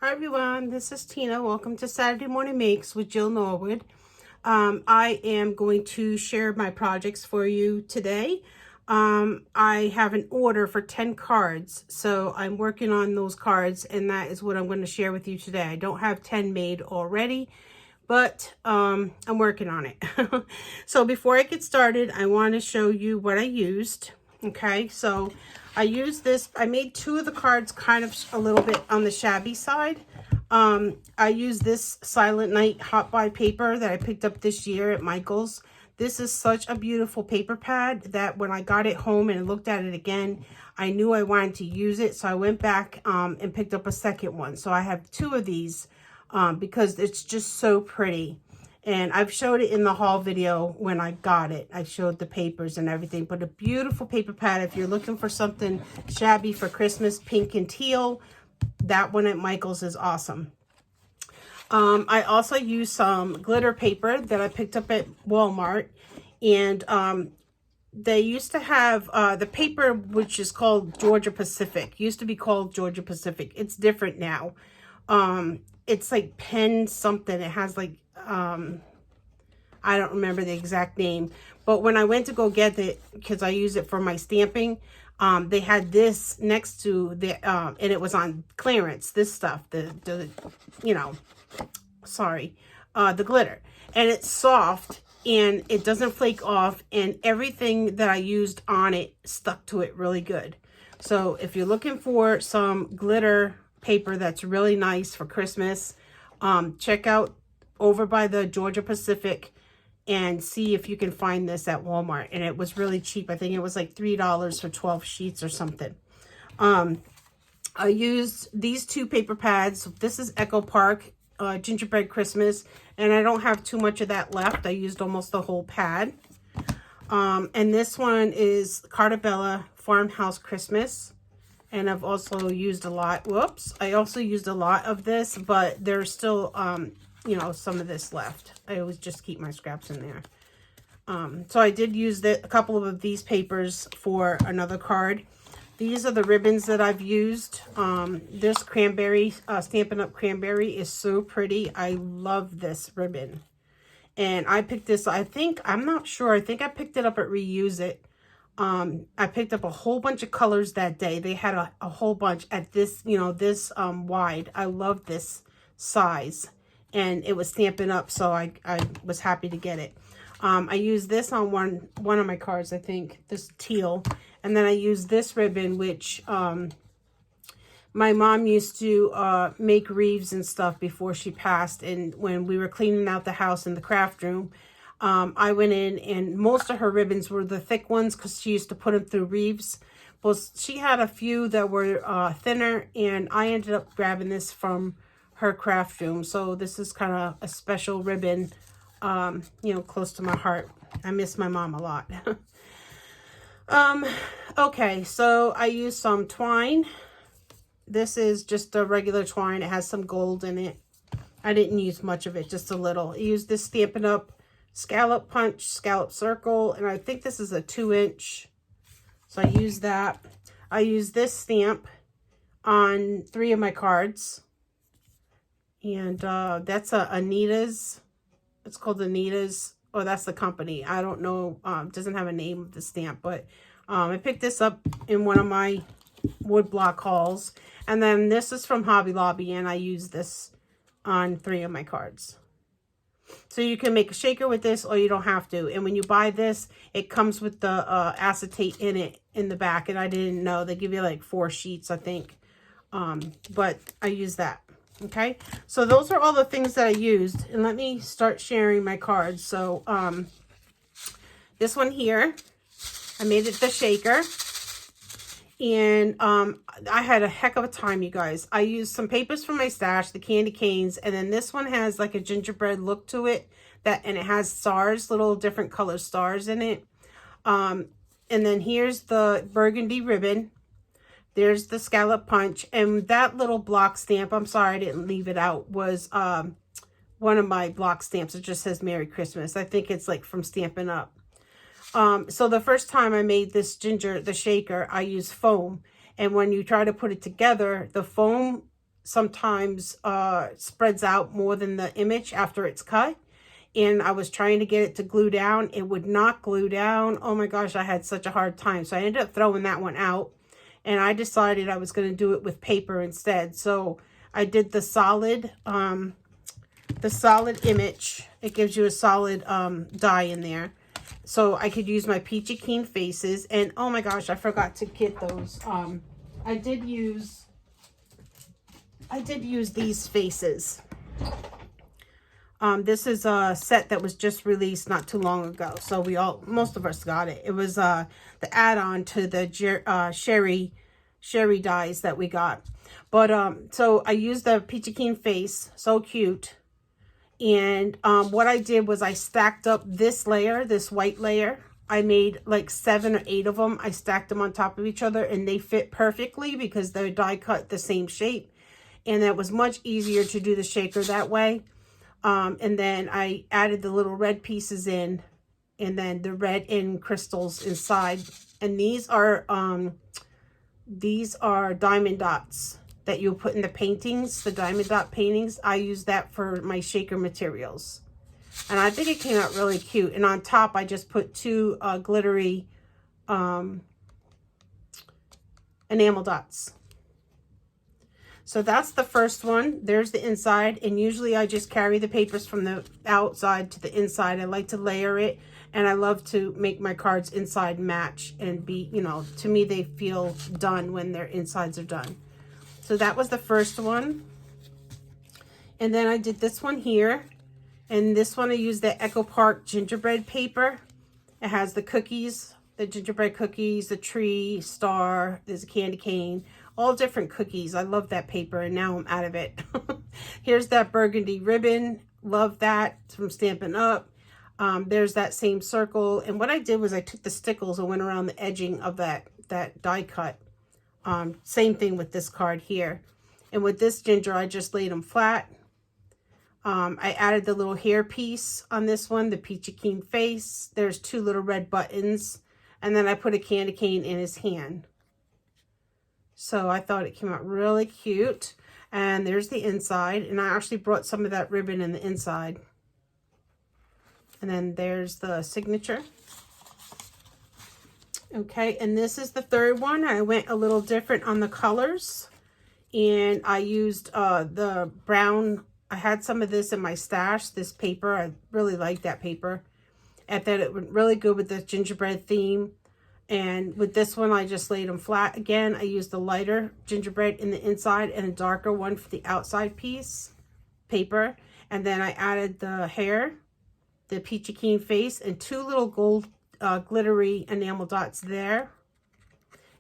Hi everyone, this is Tina. Welcome to Saturday Morning Makes with Jill Norwood. I am going to share my projects for you today. I have an order for 10 cards, so I'm working on those cards, and that is what I'm going to share with you today. I don't have 10 made already, but I'm working on it. So before I get started, I want to show you what I used. Okay, so I used this. I made two of the cards kind of a little bit on the shabby side. I used this Silent Night Hot Buy paper that I picked up this year at Michael's. This is such a beautiful paper pad that when I got it home and looked at it again, I knew I wanted to use it. So I went back and picked up a second one. So I have two of these because it's just so pretty. And I've showed it in the haul video when I got it. I showed the papers and everything. But a beautiful paper pad. If you're looking for something shabby for Christmas, pink and teal, that one at Michael's is awesome. I also used some glitter paper that I picked up at Walmart. And they used to have the paper, which is called Georgia Pacific. Used to be called Georgia Pacific. It's different now. It's like pen something. It has like... I don't remember the exact name, but when I went to go get it, because I use it for my stamping, they had this next to the, and it was on clearance, this stuff, the glitter, and it's soft and it doesn't flake off, and everything that I used on it stuck to it really good. So if you're looking for some glitter paper that's really nice for Christmas, check out over by the Georgia Pacific and see if you can find this at Walmart. And it was really cheap. I think it was like $3 for 12 sheets or something. I used these two paper pads. This is Echo Park Gingerbread Christmas, and I don't have too much of that left. I used almost the whole pad. And this one is Cartabella Farmhouse Christmas. And I've also used a lot. Whoops. I also used a lot of this, but there's still... you know, some of this left. I always just keep my scraps in there. So I did use a couple of these papers for another card. These are the ribbons that I've used. This cranberry, Stampin' Up! Cranberry is so pretty. I love this ribbon. And I picked this, I'm not sure. I think I picked it up at Reuse It. I picked up a whole bunch of colors that day. They had a whole bunch at this, this wide. I love this size. And it was Stampin' Up, so I was happy to get it. I used this on one of my cards, I think, this teal. And then I used this ribbon, which my mom used to make wreaths and stuff before she passed. And when we were cleaning out the house in the craft room, I went in, and most of her ribbons were the thick ones because she used to put them through wreaths. Well, she had a few that were thinner, and I ended up grabbing this from her craft room. So this is kind of a special ribbon, close to my heart. I miss my mom a lot. Okay, so I used some twine. This is just a regular twine. It has some gold in it. I didn't use much of it, just a little. I used this Stampin' Up! Scallop Punch, Scallop Circle, and I think this is a 2-inch. So I used that. I used this stamp on 3 of my cards. And that's Anita's. It's called Anita's. Oh, that's the company. I don't know. Doesn't have a name of the stamp. But I picked this up in one of my woodblock hauls. And then this is from Hobby Lobby. And I use this on 3 of my cards. So you can make a shaker with this, or you don't have to. And when you buy this, it comes with the acetate in it in the back. And I didn't know. They give you like 4 sheets, I think. But I use that. Okay, so those are all the things that I used, and let me start sharing my cards. So this one here, I made it the shaker, and I had a heck of a time, you guys. I used some papers from my stash, the candy canes, and then this one has like a gingerbread look to it, and it has stars, little different color stars in it. And then here's the burgundy ribbon. There's the Scallop Punch, and that little block stamp, I'm sorry I didn't leave it out, was one of my block stamps. It just says Merry Christmas. I think it's like from Stampin' Up. So the first time I made this the shaker, I used foam. And when you try to put it together, the foam sometimes spreads out more than the image after it's cut. And I was trying to get it to glue down. It would not glue down. Oh my gosh, I had such a hard time. So I ended up throwing that one out. And I decided I was going to do it with paper instead. So I did the solid image. It gives you a solid die in there. So I could use my Peachy Keen faces. And oh my gosh, I forgot to get those. I did use these faces. This is a set that was just released not too long ago. So most of us got it. It was the add-on to the sherry dies that we got. But so I used the Peachy Keen face. So cute. And what I did was I stacked up this layer, this white layer. I made like 7 or 8 of them. I stacked them on top of each other and they fit perfectly because they're die cut the same shape. And it was much easier to do the shaker that way. And then I added the little red pieces in, and then the red in crystals inside. And these are diamond dots that you'll put in the paintings, the diamond dot paintings. I use that for my shaker materials. And I think it came out really cute. And on top, I just put 2 glittery enamel dots. So that's the first one. There's the inside. And usually I just carry the papers from the outside to the inside. I like to layer it. And I love to make my cards inside match and be, you know, to me they feel done when their insides are done. So that was the first one. And then I did this one here. And this one I used the Echo Park gingerbread paper. It has the cookies, the gingerbread cookies, the tree, star, there's a candy cane, all different cookies. I love that paper and now I'm out of it. Here's that burgundy ribbon. Love that from Stampin' Up. There's that same circle. And what I did was I took the stickles and went around the edging of that die cut. Same thing with this card here. And with this ginger, I just laid them flat. I added the little hair piece on this one, the Peachy Keen face. There's 2 little red buttons. And then I put a candy cane in his hand. So I thought it came out really cute. And there's the inside. And I actually brought some of that ribbon in the inside. And then there's the signature. Okay, and this is the third one. I went a little different on the colors. And I used the brown. I had some of this in my stash, this paper. I really like that paper. I thought it went really good with the gingerbread theme. And with this one, I just laid them flat again. I used the lighter gingerbread in the inside and a darker one for the outside piece paper. And then I added the hair, the Peachy Keen face, and 2 little gold glittery enamel dots there.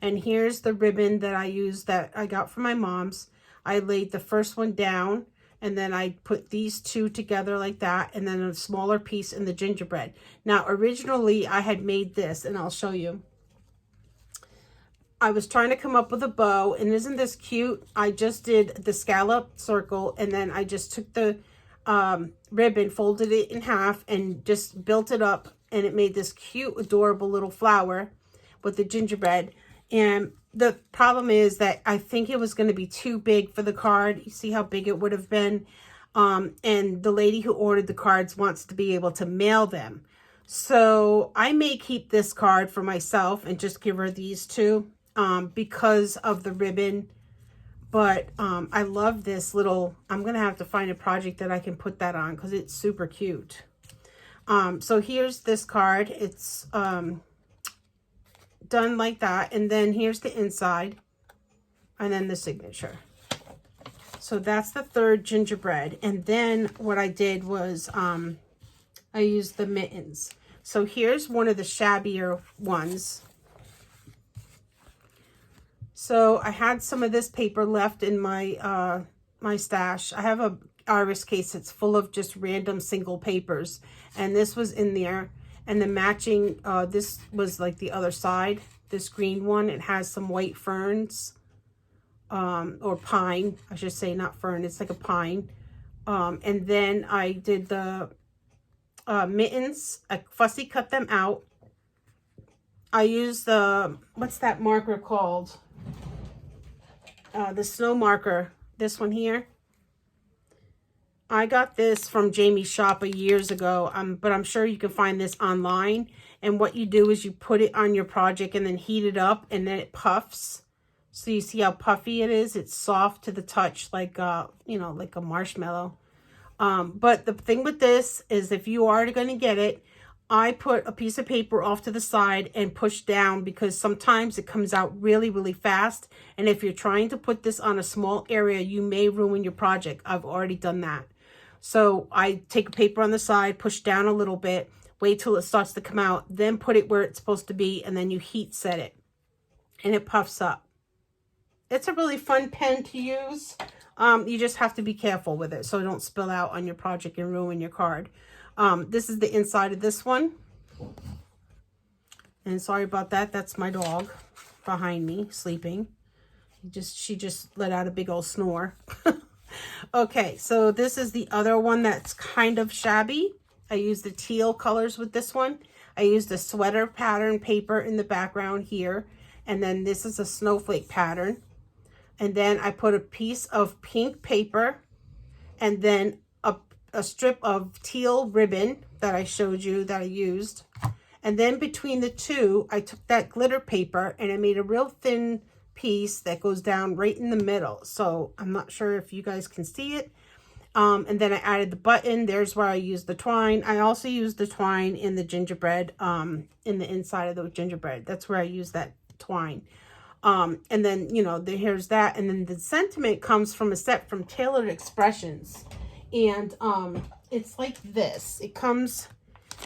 And here's the ribbon that I used that I got from my mom's. I laid the first one down, and then I put these 2 together like that, and then a smaller piece in the gingerbread. Now, originally, I had made this, and I'll show you. I was trying to come up with a bow, and isn't this cute? I just did the scallop circle, and then I just took the ribbon, folded it in half, and just built it up, and it made this cute, adorable little flower with the gingerbread. And the problem is that I think it was going to be too big for the card. You see how big it would have been? And the lady who ordered the cards wants to be able to mail them. So I may keep this card for myself and just give her these 2 because of the ribbon. But I love this little, I'm going to have to find a project that I can put that on because it's super cute. So here's this card. It's done like that, and then here's the inside, and then the signature. So that's the third gingerbread. And then what I did was I used the mittens. So here's one of the shabbier ones. So I had some of this paper left in my my stash. I have a iris case that's full of just random single papers, and this was in there. And the matching, this was like the other side, this green one. It has some white ferns, or pine, I should say, not fern. It's like a pine. And then I did the mittens. I fussy cut them out. I used the, what's that marker called? The snow marker this one here. I got this from Jamie's shop years ago, but I'm sure you can find this online. And what you do is you put it on your project and then heat it up, and then it puffs. So you see how puffy it is? It's soft to the touch, like, you know, like a marshmallow. But the thing with this is if you are going to get it, I put a piece of paper off to the side and push down, because sometimes it comes out really, really fast. And if you're trying to put this on a small area, you may ruin your project. I've already done that. So I take a paper on the side, push down a little bit, wait till it starts to come out, then put it where it's supposed to be, and then you heat set it. And it puffs up. It's a really fun pen to use. You just have to be careful with it so it don't spill out on your project and ruin your card. This is the inside of this one. And sorry about that. That's my dog behind me sleeping. She just let out a big old snore. Okay, so this is the other one that's kind of shabby. I used the teal colors with this one. I used a sweater pattern paper in the background here. And then this is a snowflake pattern. And then I put a piece of pink paper and then a strip of teal ribbon that I showed you that I used. And then between the two, I took that glitter paper and I made a real thin piece that goes down right in the middle. So I'm not sure if you guys can see it. And then I added the button. There's where I used the twine. I also used the twine in the gingerbread, in the inside of the gingerbread. That's where I used that twine. And then, you know, here's that. And then the sentiment comes from a set from Tailored Expressions. And it's like this. It comes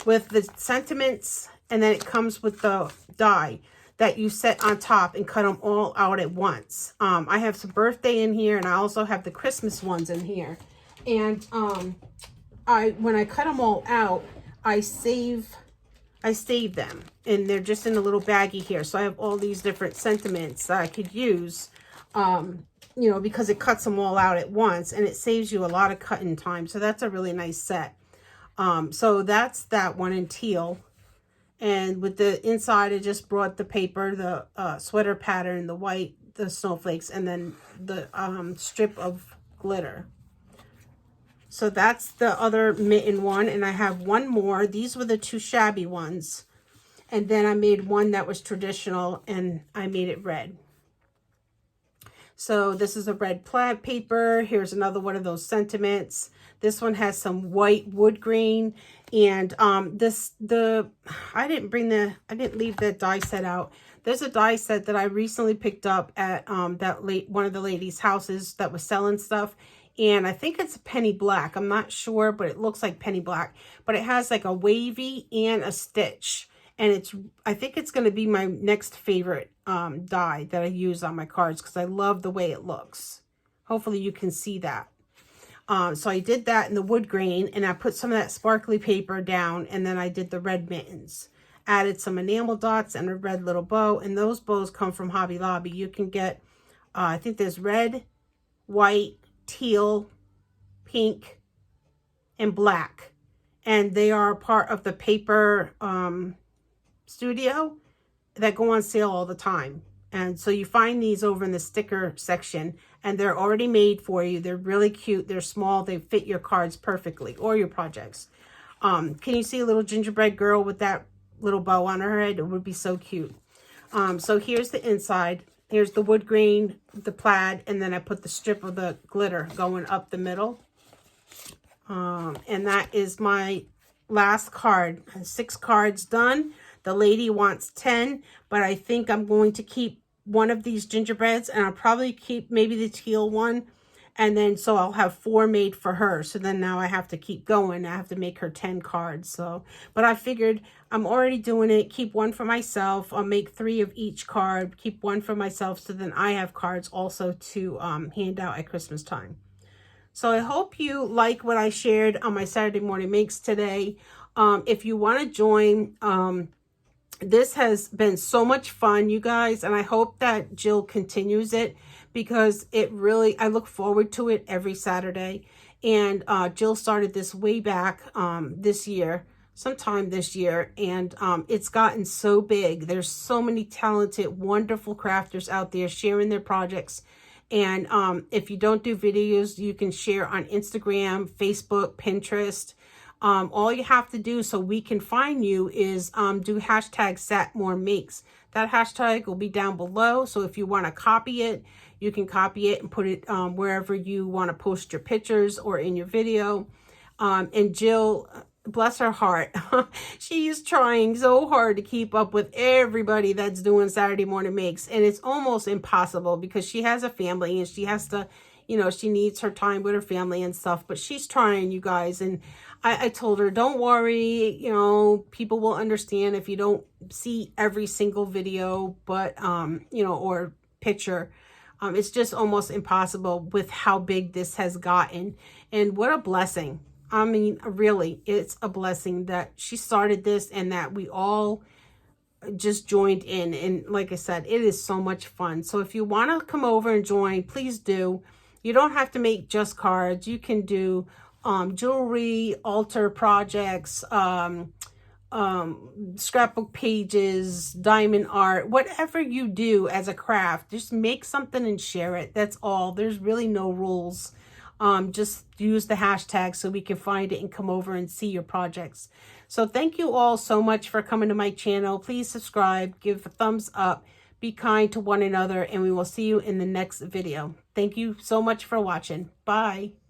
with the sentiments, and then it comes with the die that you set on top and cut them all out at once. I have some birthday in here, and I also have the Christmas ones in here. And when I cut them all out, I save them, and they're just in a little baggie here. So I have all these different sentiments that I could use, you know, because it cuts them all out at once, and it saves you a lot of cutting time. So that's a really nice set. So that's that one in teal. And with the inside, I just brought the paper, the sweater pattern, the white, the snowflakes, and then the strip of glitter. So that's the other mitten one. And I have one more. These were the two shabby ones. And then I made one that was traditional, and I made it red. So this is a red plaid paper. Here's another one of those sentiments. This one has some white wood grain. And I didn't leave the die set out. There's a die set that I recently picked up at one of the ladies' houses that was selling stuff. And I think it's penny black. I'm not sure, but it looks like penny black. But it has like a wavy and a stitch. And I think it's going to be my next favorite die that I use on my cards, because I love the way it looks. Hopefully you can see that. So I did that in the wood grain, and I put some of that sparkly paper down, and then I did the red mittens. Added some enamel dots and a red little bow, and those bows come from Hobby Lobby. You can get, I think there's red, white, teal, pink, and black. And they are part of the paper studio that go on sale all the time. And so you find these over in the sticker section, and they're already made for you. They're really cute. They're small. They fit your cards perfectly, or your projects. Can you see a little gingerbread girl with that little bow on her head? It would be so cute. So here's the inside. Here's the wood grain, the plaid, and then I put the strip of the glitter going up the middle. And that is my last card. 6 cards done. The lady wants 10, but I think I'm going to keep one of these gingerbreads, and I'll probably keep maybe the teal one. And then, so I'll have 4 made for her. So then now I have to keep going. I have to make her 10 cards. So, but I figured I'm already doing it. Keep 1 for myself. I'll make 3 of each card. Keep 1 for myself. So then I have cards also to hand out at Christmas time. So I hope you like what I shared on my Saturday morning makes today. If you want to join, this has been so much fun, you guys. And I hope that Jill continues it, because it really, I look forward to it every Saturday. And Jill started this way back this year, sometime this year. And it's gotten so big. There's so many talented, wonderful crafters out there sharing their projects. And if you don't do videos, you can share on Instagram, Facebook, Pinterest. All you have to do so we can find you is do hashtag #SatMoreMakes. That hashtag will be down below. So if you want to copy it, you can copy it and put it wherever you want to post your pictures or in your video. And Jill, bless her heart, she is trying so hard to keep up with everybody that's doing Saturday Morning Makes. And it's almost impossible because she has a family and she has to, you know, she needs her time with her family and stuff. But she's trying, you guys. And I told her, don't worry, you know, people will understand if you don't see every single video, but, you know, or picture. It's just almost impossible with how big this has gotten. And what a blessing. I mean, really, it's a blessing that she started this and that we all just joined in. And like I said, it is so much fun. So if you want to come over and join, please do. You don't have to make just cards. You can do jewelry, altar projects, scrapbook pages, diamond art, whatever you do as a craft, just make something and share it. That's all. There's really no rules. Just use the hashtag so we can find it and come over and see your projects. So thank you all so much for coming to my channel. Please subscribe, give a thumbs up, be kind to one another, and we will see you in the next video. Thank you so much for watching. Bye.